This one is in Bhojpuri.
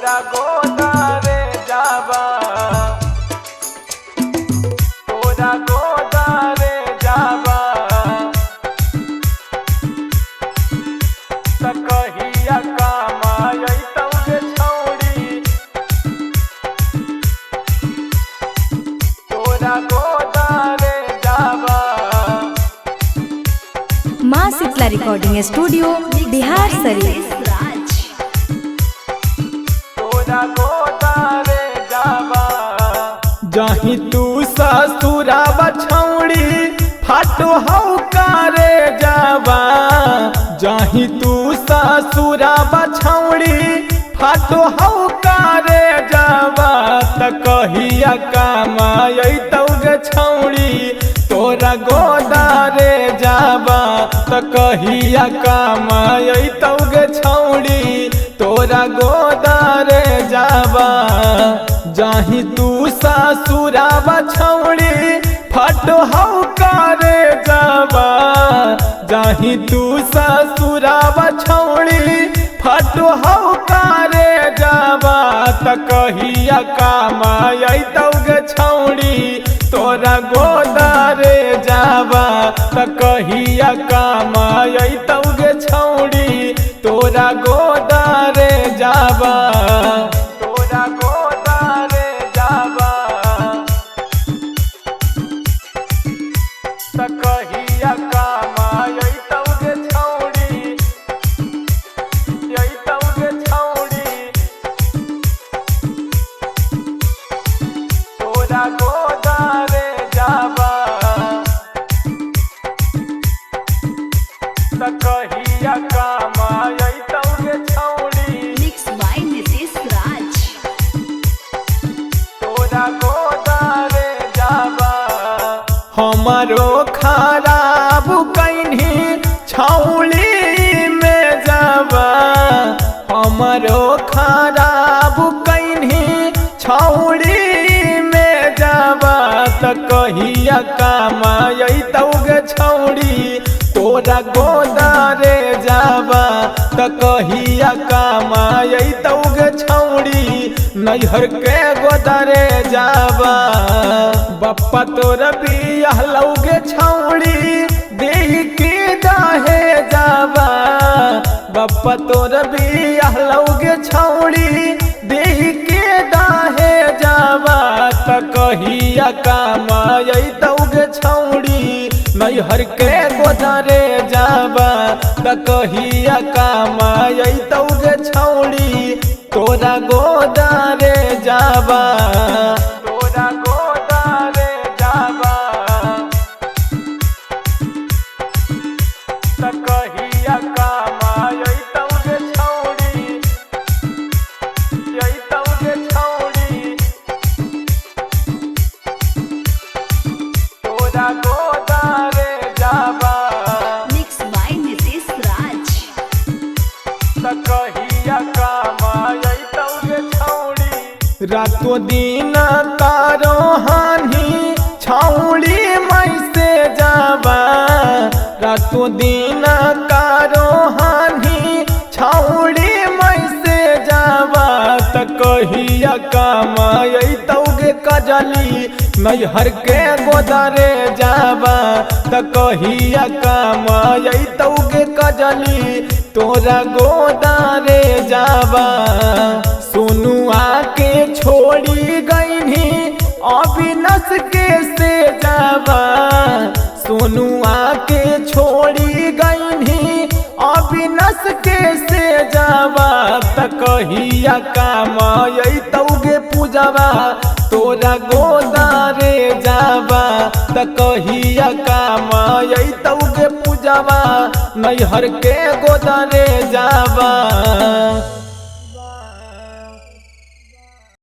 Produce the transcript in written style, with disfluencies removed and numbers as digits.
तोरा गोदारे जाबा तोरा गोदारे जाबा त कहिया कमाई तौगे छौड़ी तोरा गोदारे जाबा। माँ शीतला रिकॉर्डिंग स्टूडियो बिहार शरीफ। तोरा गोदारे जाबा जहीं तू ससुराबा छौड़ी फाटो हौ कारे जाबा जहीं तू ससुराबा छौड़ी फाटो हौ कारे जाबा त कहिया कमाई तौगे छौड़ी तोरा गोदारे जाबा त कहिया कमाई तौगे छौड़ी तोरा गोदारे जाबा जहीं तू ससुराबा छौड़ी फाटो हौ कारे जाबा जहीं तू ससुराबा छौड़ी फाटो हौ कारे जाबा त कहिया कमाई तौगे छौड़ी तोरा गोदारे जाबा त कहिया कमाई तौगे छौड़ी तोरा गोदारे जाबा तोरा गोदारे जाबा त कहिया कमाई तौगे छौड़ी तौगे छौड़ी तोरा गोदारे जाबा त कहिया कमाई तौगे छौड़ी तोरा गोदारे जाबा हमारो खराब कहीं छौड़ी में जाबा हमारो खराब कहीं छौड़ी में जाबा त कहिया कमाई तौगे छौड़ी तोरा गोदारे जाबा त कहिया कमाई तौगे छौड़ी नैहर के गोदारे जाबा बप्पा तोरा बियाह लौगे छौड़ी देह के दाहे जाबा बप्पा तोरा बियाह लौगे छौड़ी देह के दाहे जाबा त कहिया कमाई तौगे छौड़ी नैहर के गोदारे जाबा त कहिया कमाई तौगे छौड़ी तोरा गोदारे जाबा तोरा गोदारे जाबा त कहिया कमाई तौगे छौड़ी तौगे छौड़ी तोरा गोदारे जाबा त कहिया कमाई तौगे छौड़ी रातों दिन तारो हानि छौड़ी मैं से जाबा रातों दिन तारो हानि छौड़ी मैं से जाबा त कहिया कमाई तौगे कजली नैहर के गोदारे जाबा त कहिया कमाई तौगे कजली तोरा गोदारे जाबा सोनुआ के छोड़ी गईनी अविनाश के से जाबा सोनुआ के छोड़ी गईनी अविनाश के से जाबा त कहिया कमाई तौगे पूजबा तोरा गोदारे जाबा त कहिया कमाई तौगे पूजबा नैहर के गोदारे जाबा।